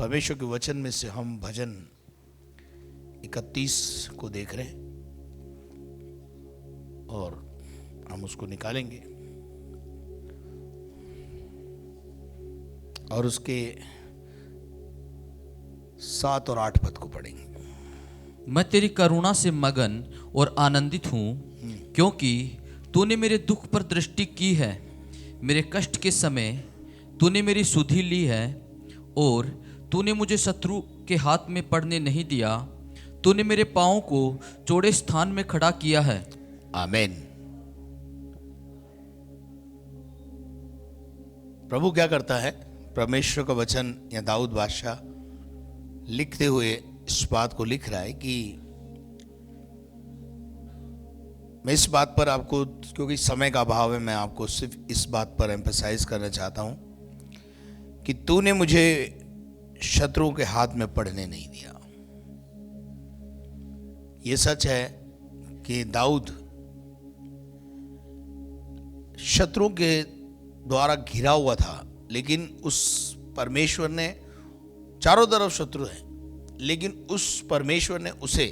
परमेश्वर के वचन में से हम भजन 31 को देख रहे हैं और हम उसको निकालेंगे और उसके 7 और 8 पद को पढ़ेंगे। मैं तेरी करुणा से मगन और आनंदित हूँ, क्योंकि तूने मेरे दुख पर दृष्टि की है। मेरे कष्ट के समय तूने मेरी सुधि ली है और तूने मुझे शत्रु के हाथ में पड़ने नहीं दिया। तूने मेरे पाँव को चौड़े स्थान में खड़ा किया है। आमीन। प्रभु क्या करता है, परमेश्वर का वचन या दाऊद बादशाह लिखते हुए इस बात को लिख रहा है कि मैं इस बात पर आपको, क्योंकि समय का अभाव है, मैं आपको सिर्फ इस बात पर एम्फसाइज करना चाहता हूं कि तूने मुझे शत्रुओं के हाथ में पड़ने नहीं दिया। यह सच है कि दाऊद शत्रुओं के द्वारा घिरा हुआ था, लेकिन उस परमेश्वर ने, चारों तरफ शत्रु हैं, लेकिन उस परमेश्वर ने उसे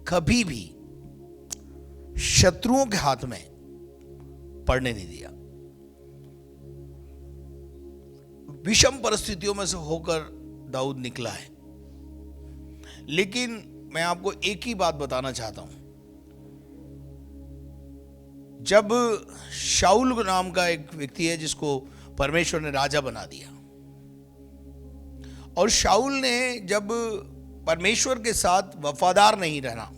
कभी भी शत्रुओं के हाथ में पड़ने नहीं दिया। विषम परिस्थितियों में से होकर दाऊद निकला है, लेकिन मैं आपको एक ही बात बताना चाहता हूं। जब शाऊल नाम का एक व्यक्ति है जिसको परमेश्वर ने राजा बना दिया, और शाऊल ने जब परमेश्वर के साथ वफादार नहीं रहना,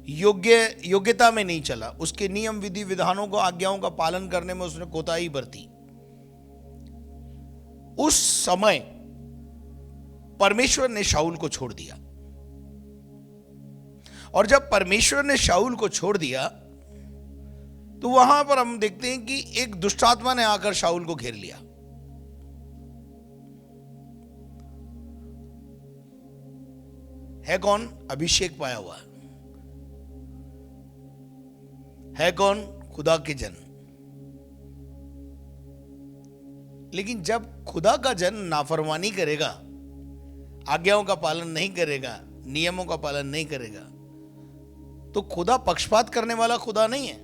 योग्यता में नहीं चला, उसके नियम विधि विधानों को, आज्ञाओं का पालन करने में उसने कोताही बरती, उस समय परमेश्वर ने शाऊल को छोड़ दिया। और जब परमेश्वर ने शाऊल को छोड़ दिया तो वहां पर हम देखते हैं कि एक दुष्टात्मा ने आकर शाऊल को घेर लिया। है कौन? अभिषेक पाया हुआ है कौन? खुदा के जन। लेकिन जब खुदा का जन नाफरमानी करेगा, आज्ञाओं का पालन नहीं करेगा, नियमों का पालन नहीं करेगा, तो खुदा पक्षपात करने वाला खुदा नहीं है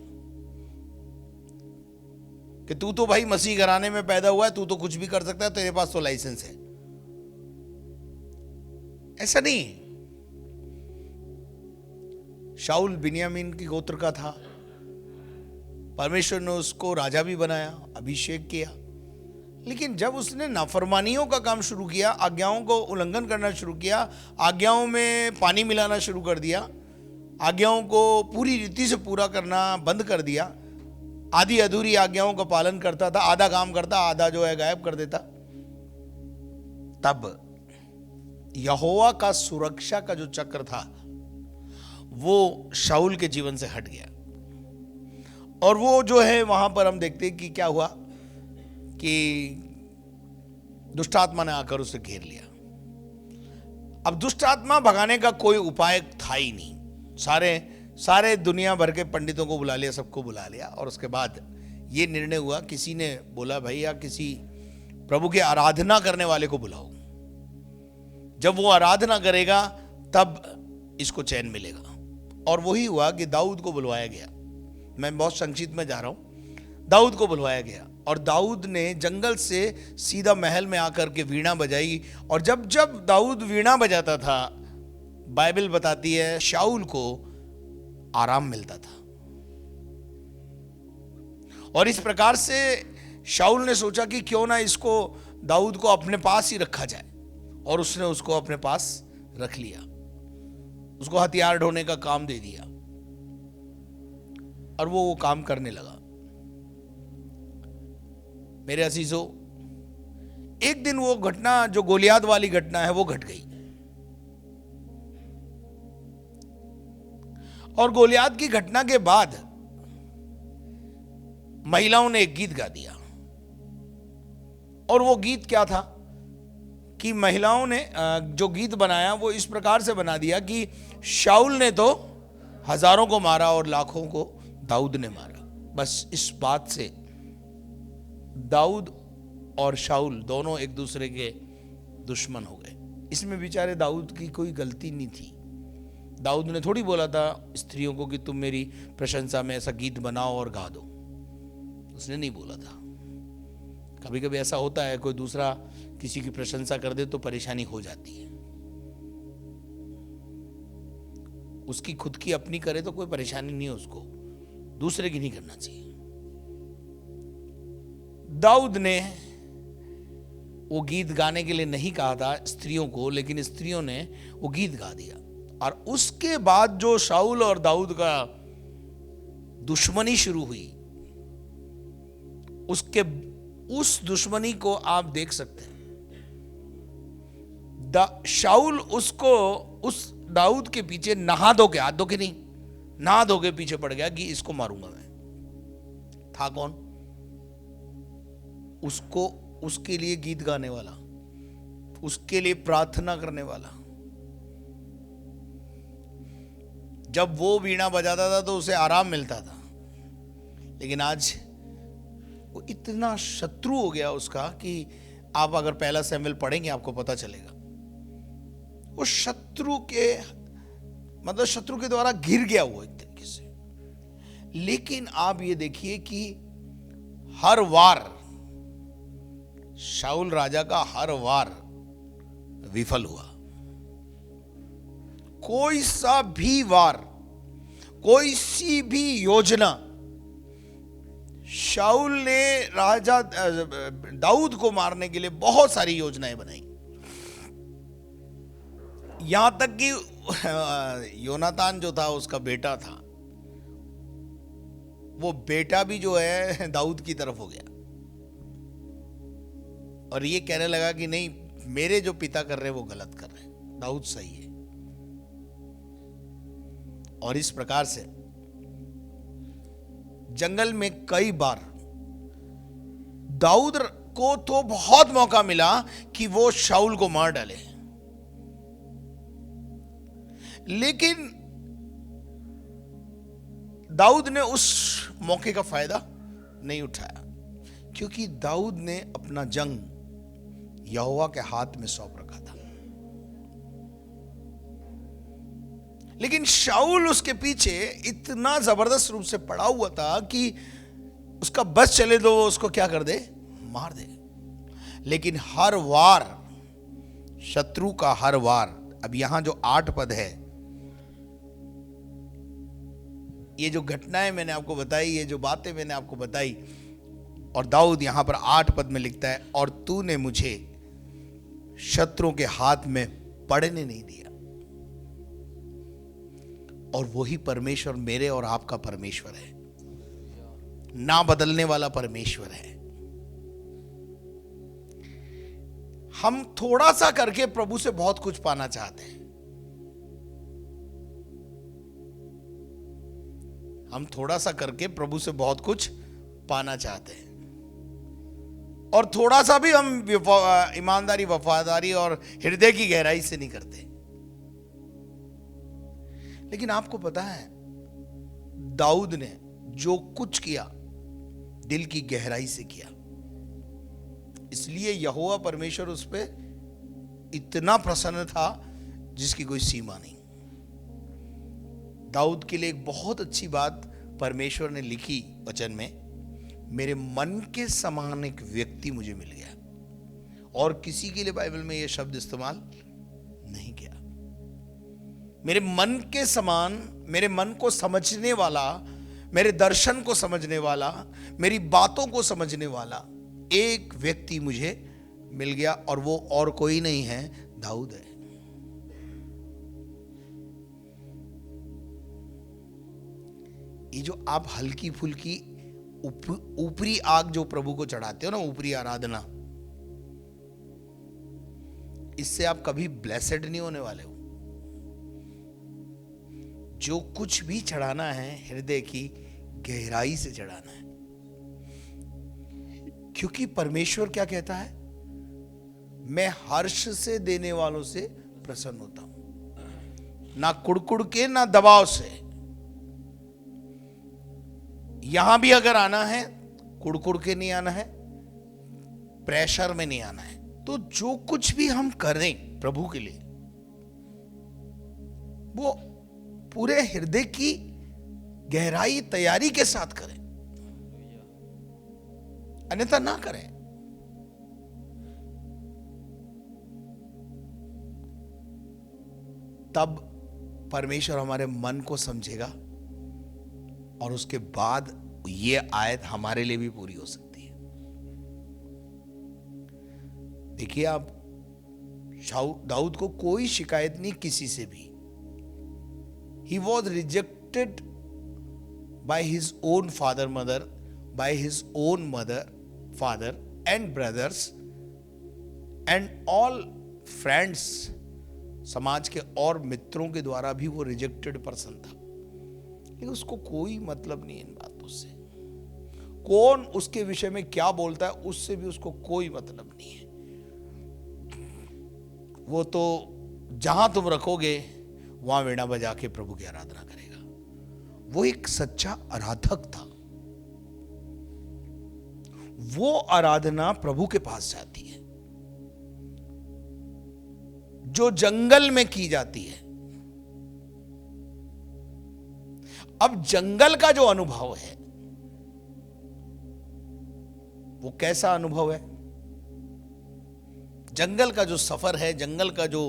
कि तू तो भाई मसीह घराने में पैदा हुआ है, तू तो कुछ भी कर सकता है, तेरे पास तो लाइसेंस है। ऐसा नहीं। शाऊल बिन्यामीन की गोत्र का था, परमेश्वर ने उसको राजा भी बनाया, अभिषेक किया, लेकिन जब उसने नाफरमानियों का काम शुरू किया, आज्ञाओं को उल्लंघन करना शुरू किया, आज्ञाओं में पानी मिलाना शुरू कर दिया, आज्ञाओं को पूरी रीति से पूरा करना बंद कर दिया, आधी अधूरी आज्ञाओं का पालन करता था, आधा काम करता, आधा जो है गायब कर देता, तब यहोवा का सुरक्षा का जो चक्र था वो शाऊल के जीवन से हट गया। और वो जो है वहां पर हम देखते हैं कि क्या हुआ कि दुष्टात्मा ने आकर उसे घेर लिया। अब दुष्टात्मा भगाने का कोई उपाय था ही नहीं। सारे दुनिया भर के पंडितों को बुला लिया, सबको बुला लिया, और उसके बाद ये निर्णय हुआ, किसी ने बोला भाई या किसी प्रभु की आराधना करने वाले को बुलाओ, जब वो आराधना करेगा तब इसको चैन मिलेगा। और वही हुआ कि दाऊद को बुलवाया गया। मैं बहुत संक्षिप्त में जा रहा हूं। दाऊद को बुलवाया गया और दाऊद ने जंगल से सीधा महल में आकर के वीणा बजाई, और जब जब दाऊद वीणा बजाता था, बाइबल बताती है शाऊल को आराम मिलता था। और इस प्रकार से शाऊल ने सोचा कि क्यों ना इसको, दाऊद को अपने पास ही रखा जाए, और उसने उसको अपने पास रख लिया, उसको हथियार ढोने का काम दे दिया, और वो काम करने लगा। मेरे अजीजों, एक दिन वो घटना, जो गोलियात वाली घटना है, वो घट गई। और गोलियात की घटना के बाद महिलाओं ने एक गीत गा दिया, और वो गीत क्या था कि महिलाओं ने जो गीत बनाया वो इस प्रकार से बना दिया कि शाऊल ने तो हजारों को मारा और लाखों को दाऊद ने मारा। बस इस बात से दाऊद और शाऊल दोनों एक दूसरे के दुश्मन हो गए। इसमें बेचारे दाऊद की कोई गलती नहीं थी। दाऊद ने थोड़ी बोला था स्त्रियों को कि तुम मेरी प्रशंसा में ऐसा गीत बनाओ और गा दो, उसने नहीं बोला था। कभी कभी ऐसा होता है, कोई दूसरा किसी की प्रशंसा कर दे तो परेशानी हो जाती है। उसकी खुद की अपनी करे तो कोई परेशानी नहीं है, उसको दूसरे की नहीं करना चाहिए। दाऊद ने वो गीत गाने के लिए नहीं कहा था स्त्रियों को, लेकिन स्त्रियों ने वो गीत गा दिया। और उसके बाद जो शाऊल और दाऊद का दुश्मनी शुरू हुई, उस दुश्मनी को आप देख सकते हैं। शाऊल उसको उस दाऊद के पीछे नहा धो के, हाथ धो के नहीं, नहा धो के पीछे पड़ गया कि इसको मारूंगा मैं। था कौन? उसको, उसके लिए गीत गाने वाला, उसके लिए प्रार्थना करने वाला। जब वो वीणा बजाता था तो उसे आराम मिलता था, लेकिन आज वो इतना शत्रु हो गया उसका कि आप अगर पहला सैमुएल पढ़ेंगे आपको पता चलेगा। वो शत्रु के द्वारा घिर गया वो एक तरीके से। लेकिन आप ये देखिए कि हर वार शाऊल राजा का हर वार विफल हुआ। कोई सा भी वार, कोई सी भी योजना शाऊल ने राजा दाऊद को मारने के लिए बहुत सारी योजनाएं बनाई। यहां तक कि योनातान जो था उसका बेटा था, वो बेटा भी जो है दाऊद की तरफ हो गया और ये कहने लगा कि नहीं, मेरे जो पिता कर रहे हैं वो गलत कर रहे हैं, दाऊद सही है। और इस प्रकार से जंगल में कई बार दाऊद को तो बहुत मौका मिला कि वो शाऊल को मार डाले, लेकिन दाऊद ने उस मौके का फायदा नहीं उठाया, क्योंकि दाऊद ने अपना जंग यहोवा के हाथ में सौंप रखा था। लेकिन शाऊल उसके पीछे इतना जबरदस्त रूप से पड़ा हुआ था कि उसका बस चले तो वो उसको क्या कर दे, मार दे। लेकिन हर वार शत्रु का हर वार, अब यहां जो 8 पद है, ये जो घटनाएं मैंने आपको बताई, ये जो बातें मैंने आपको बताई, और दाऊद यहां पर 8 पद में लिखता है, और तूने मुझे शत्रुओं के हाथ में पड़ने नहीं दिया। और वही परमेश्वर मेरे और आपका परमेश्वर है, ना बदलने वाला परमेश्वर है। हम थोड़ा सा करके प्रभु से बहुत कुछ पाना चाहते हैं। हम थोड़ा सा करके प्रभु से बहुत कुछ पाना चाहते हैं, और थोड़ा सा भी हम ईमानदारी, वफादारी और हृदय की गहराई से नहीं करते। लेकिन आपको पता है, दाऊद ने जो कुछ किया दिल की गहराई से किया, इसलिए यहोवा परमेश्वर उस पे इतना प्रसन्न था जिसकी कोई सीमा नहीं। दाऊद के लिए एक बहुत अच्छी बात परमेश्वर ने लिखी वचन में, मेरे मन के समान एक व्यक्ति मुझे मिल गया। और किसी के लिए बाइबल में यह शब्द इस्तेमाल नहीं किया। मेरे मन के समान, मेरे मन को समझने वाला, मेरे दर्शन को समझने वाला, मेरी बातों को समझने वाला एक व्यक्ति मुझे मिल गया, और वो और कोई नहीं है, दाऊद है। ये जो आप हल्की फुल्की ऊपरी आग जो प्रभु को चढ़ाते हो ना, ऊपरी आराधना, इससे आप कभी ब्लेसेड नहीं होने वाले हो। जो कुछ भी चढ़ाना है हृदय की गहराई से चढ़ाना है, क्योंकि परमेश्वर क्या कहता है, मैं हर्ष से देने वालों से प्रसन्न होता हूं, ना कुड़कुड़ के ना दबाव से। यहां भी अगर आना है, कुड़कुड़ के नहीं आना है, प्रेशर में नहीं आना है, तो जो कुछ भी हम करें प्रभु के लिए, वो पूरे हृदय की गहराई तैयारी के साथ करें, अन्यथा ना करें। तब परमेश्वर हमारे मन को समझेगा और उसके बाद ये आयत हमारे लिए भी पूरी हो सकती है। देखिए, आप दाऊद को कोई शिकायत नहीं किसी से भी। He was rejected by his own father, mother, by his own mother, father and brothers and all friends. समाज के और मित्रों के द्वारा भी वो रिजेक्टेड पर्सन था, लेकिन उसको कोई मतलब नहीं इन बातों से। कौन उसके विषय में क्या बोलता है उससे भी उसको कोई मतलब नहीं है। वो तो जहां तुम रखोगे वहां वीणा बजा के प्रभु की आराधना करेगा। वो एक सच्चा आराधक था। वो आराधना प्रभु के पास जाती है जो जंगल में की जाती है। अब जंगल का जो अनुभव है वो कैसा अनुभव है? जंगल का जो सफर है, जंगल का जो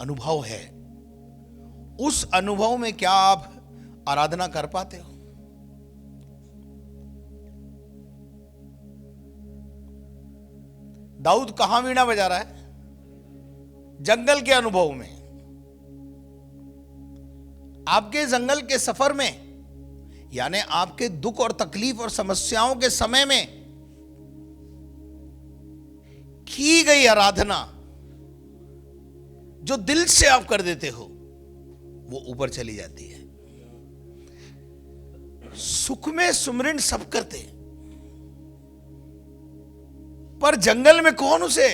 अनुभव है, उस अनुभव में क्या आप आराधना कर पाते हो? दाऊद कहां वीणा बजा रहा है? जंगल के अनुभव में, आपके जंगल के सफर में, यानी आपके दुख और तकलीफ और समस्याओं के समय में की गई आराधना जो दिल से आप कर देते हो, वो ऊपर चली जाती है। सुख में सुमरन सब करते हैं, पर जंगल में कौन उसे?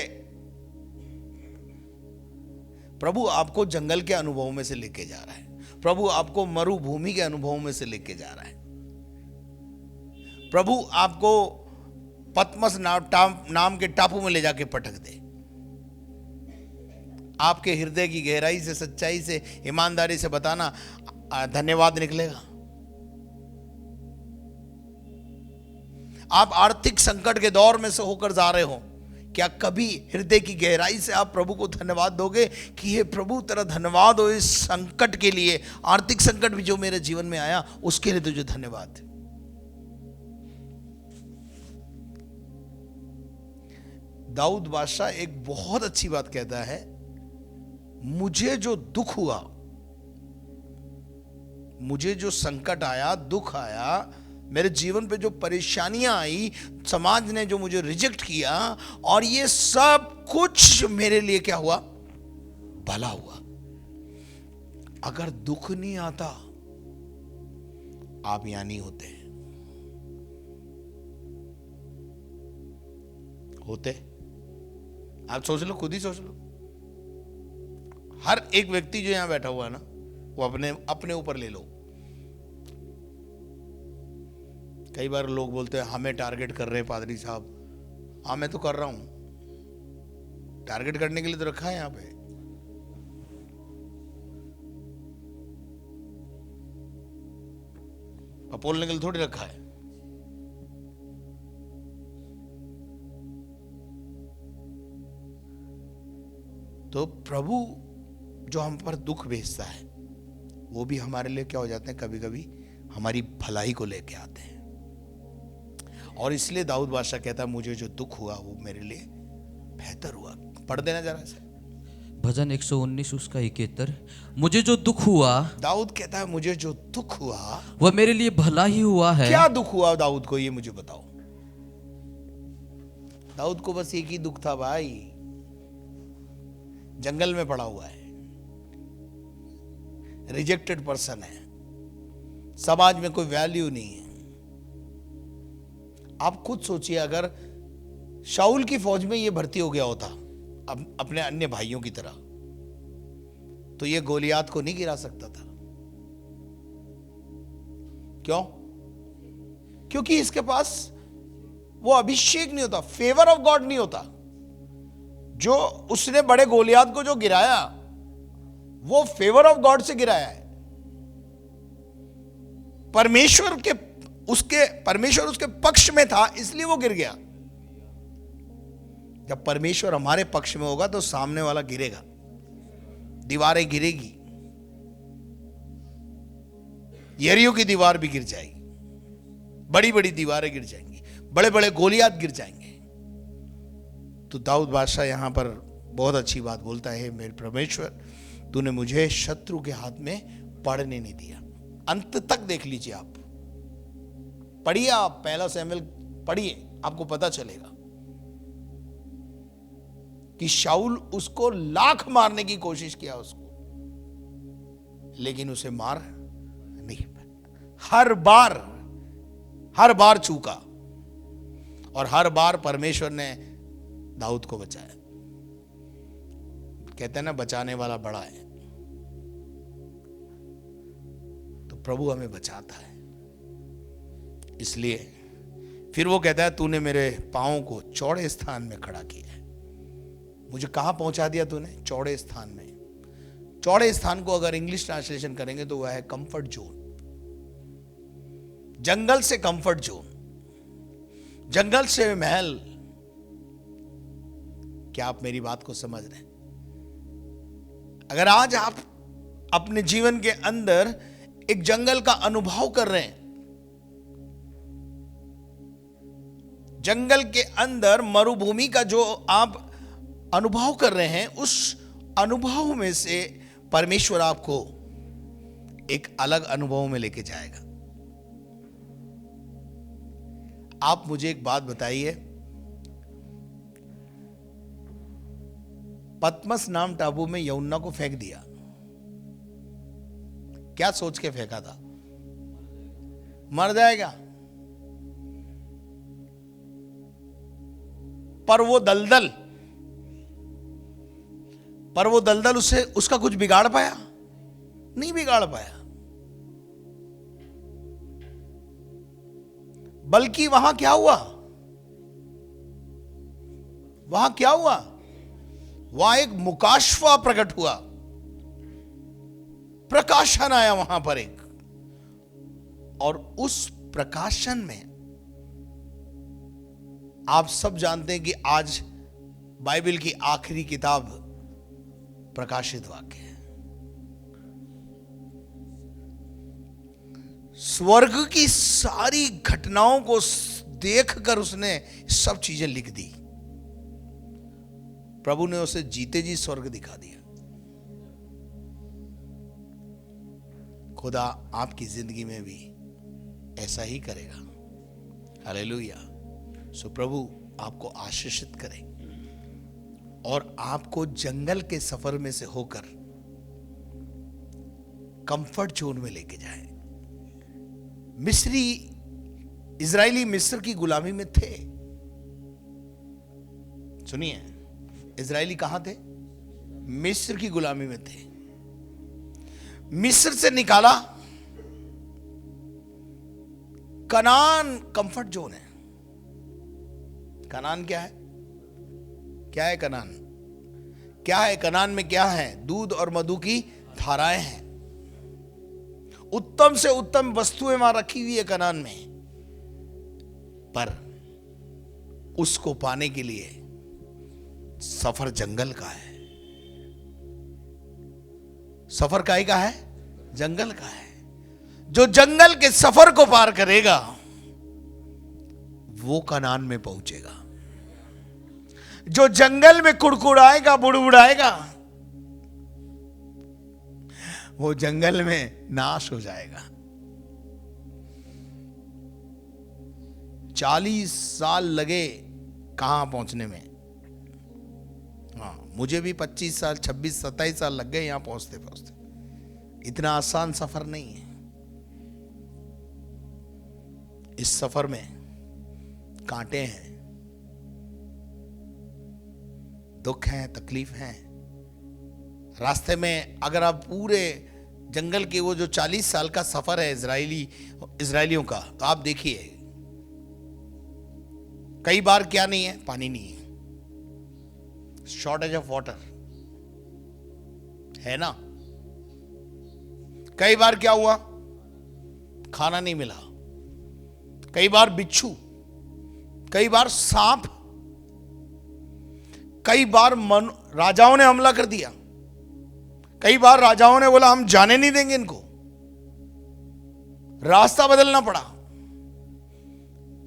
प्रभु आपको जंगल के अनुभव में से लेके जा रहा है। प्रभु आपको मरुभूमि के अनुभव में से लेके जा रहा है। प्रभु आपको पतमस नाम के टापू में ले जाके पटक दे। आपके हृदय की गहराई से, सच्चाई से, ईमानदारी से बताना, धन्यवाद निकलेगा। आप आर्थिक संकट के दौर में से होकर जा रहे हो, क्या कभी हृदय की गहराई से आप प्रभु को धन्यवाद दोगे कि हे प्रभु, तेरा धन्यवाद हो इस संकट के लिए, आर्थिक संकट भी जो मेरे जीवन में आया उसके लिए तुझे धन्यवाद। दाऊद बादशाह एक बहुत अच्छी बात कहता है, मुझे जो दुख हुआ, मुझे जो संकट आया, दुख आया, मेरे जीवन पे जो परेशानियां आई, समाज ने जो मुझे रिजेक्ट किया, और ये सब कुछ मेरे लिए क्या हुआ? भला हुआ। अगर दुख नहीं आता आप यहां नहीं होते। आप सोच लो, खुद ही सोच लो। हर एक व्यक्ति जो यहां बैठा हुआ है ना, वो अपने ऊपर ले लो। कई बार लोग बोलते हैं हमें टारगेट कर रहे हैं पादरी साहब। हाँ, मैं तो कर रहा हूं। टारगेट करने के लिए तो रखा है यहां पे। पपोलने के लिए थोड़ी रखा है। तो प्रभु जो हम पर दुख भेजता है, वो भी हमारे लिए क्या हो जाते हैं? कभी कभी हमारी भलाई को लेके आते हैं। और इसलिए दाऊद बादशाह कहता है, मुझे जो दुख हुआ वो मेरे लिए बेहतर हुआ। पढ़ देना जरा से भजन 119 उसका 71। मुझे जो दुख हुआ, दाऊद कहता है, मुझे जो दुख हुआ वह मेरे लिए भला ही हुआ है। क्या दुख हुआ दाऊद को, ये मुझे बताओ। दाऊद को बस एक ही दुख था भाई, जंगल में पड़ा हुआ है, रिजेक्टेड पर्सन है, समाज में कोई वैल्यू नहीं है। आप खुद सोचिए, अगर शाऊल की फौज में ये भर्ती हो गया होता अपने अन्य भाइयों की तरह, तो ये गोलियात को नहीं गिरा सकता था। क्यों? क्योंकि इसके पास वो अभिषेक नहीं होता, फेवर ऑफ गॉड नहीं होता। जो उसने बड़े गोलियात को जो गिराया, वो फेवर ऑफ गॉड से गिराया है। परमेश्वर उसके पक्ष में था, इसलिए वो गिर गया। जब परमेश्वर हमारे पक्ष में होगा तो सामने वाला गिरेगा, दीवारें गिरेगी, यरीहो की दीवार भी गिर जाएगी, बड़ी बड़ी दीवारें गिर जाएंगी, बड़े बड़े गोलियात गिर जाएंगे। तो दाऊद बादशाह यहां पर बहुत अच्छी बात बोलता है, मेरे परमेश्वर, तूने मुझे शत्रु के हाथ में पड़ने नहीं दिया। अंत तक देख लीजिए, आप पढ़िए, आप 1 शमूएल पढ़िए, आपको पता चलेगा कि शाऊल उसको लाख मारने की कोशिश किया उसको, लेकिन उसे मार नहीं पाया। हर बार चूका, और हर बार परमेश्वर ने दाऊद को बचाया। कहते हैं ना, बचाने वाला बड़ा है। तो प्रभु हमें बचाता है, इसलिए फिर वो कहता है, तूने मेरे पांवों को चौड़े स्थान में खड़ा किया है। मुझे कहां पहुंचा दिया तूने? चौड़े स्थान में। चौड़े स्थान को अगर इंग्लिश ट्रांसलेशन करेंगे तो वह है कंफर्ट जोन। जंगल से कंफर्ट जोन, जंगल से महल। क्या आप मेरी बात को समझ रहे हैं? अगर आज आप अपने जीवन के अंदर एक जंगल का अनुभव कर रहे हैं, जंगल के अंदर मरुभूमि का जो आप अनुभव कर रहे हैं, उस अनुभव में से परमेश्वर आपको एक अलग अनुभव में लेके जाएगा। आप मुझे एक बात बताइए, पतमस नाम टापू में यूहन्ना को फेंक दिया, क्या सोच के फेंका था? मर जाएगा। पर वो दलदल उसका कुछ बिगाड़ पाया? नहीं बिगाड़ पाया। बल्कि वहां क्या हुआ? वहां एक मुकाशवा प्रकट हुआ, प्रकाशन आया वहां पर एक, और उस प्रकाशन में आप सब जानते हैं कि आज बाइबल की आखिरी किताब प्रकाशित वाक्य है। स्वर्ग की सारी घटनाओं को देखकर उसने सब चीजें लिख दी। प्रभु ने उसे जीते जी स्वर्ग दिखा दिया। खुदा आपकी जिंदगी में भी ऐसा ही करेगा। हालेलुया। सो प्रभु आपको आशीषित करे और आपको जंगल के सफर में से होकर कंफर्ट जोन में लेके जाए। इजरायली मिस्र की गुलामी में थे। सुनिए, इजरायली कहां थे? मिस्र की गुलामी में थे। मिस्र से निकाला, कनान कंफर्ट जोन है। कनान क्या है? क्या है कनान? क्या है कनान में? क्या है? दूध और मधु की धाराएं हैं। उत्तम से उत्तम वस्तुएं वहां रखी हुई है कनान में, पर उसको पाने के लिए सफर जंगल का है। सफर काहे का है? जंगल का है। जो जंगल के सफर को पार करेगा वो कनान में पहुंचेगा। जो जंगल में कुड़कुड़ाएगा, बुड़बुड़ाएगा, वो जंगल में नाश हो जाएगा। 40 साल लगे कहां पहुंचने में। हाँ, मुझे भी 25 साल, 26, 27 साल लग गए यहां पहुंचते पहुंचते। इतना आसान सफर नहीं है। इस सफर में कांटे हैं, दुख हैं, तकलीफ हैं। रास्ते में अगर आप पूरे जंगल के वो जो 40 साल का सफर है इजरायलियों का, तो आप देखिए कई बार क्या नहीं है, पानी नहीं है, शॉर्टेज ऑफ वाटर है ना। कई बार क्या हुआ, खाना नहीं मिला, कई बार बिच्छू, कई बार सांप, कई बार राजाओं ने हमला कर दिया, कई बार राजाओं ने बोला हम जाने नहीं देंगे इनको, रास्ता बदलना पड़ा,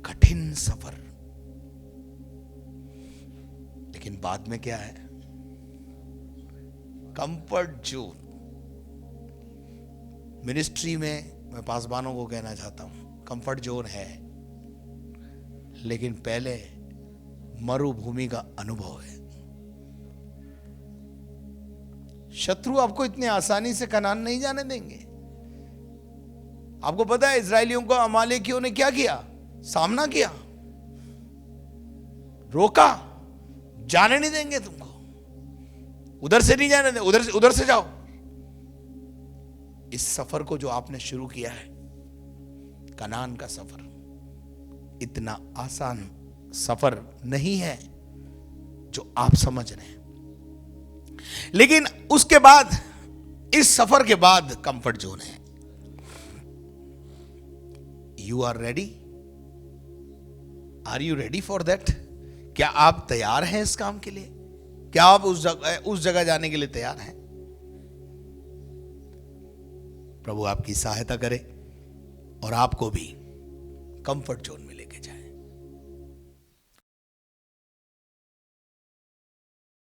कठिन सफर। लेकिन बाद में क्या है, कंफर्ट जोन। मिनिस्ट्री में मैं पासवानों को कहना चाहता हूं, कंफर्ट जोन है, लेकिन पहले मरुभूमि का अनुभव है। शत्रु आपको इतने आसानी से कनान नहीं जाने देंगे। आपको पता है इजरायलियों को अमालेकियों ने क्या किया, सामना किया, रोका, जाने नहीं देंगे तुमको, उधर से नहीं जाने देंगे, उधर से जाओ। इस सफर को जो आपने शुरू किया है, कनान का सफर, इतना आसान सफर नहीं है जो आप समझ रहे हैं। लेकिन उसके बाद, इस सफर के बाद कंफर्ट जोन है। You are ready? Are you ready for that? क्या आप तैयार हैं इस काम के लिए? क्या आप उस जगह जाने के लिए तैयार हैं? प्रभु आपकी सहायता करे और आपको भी कंफर्ट जोन मिले।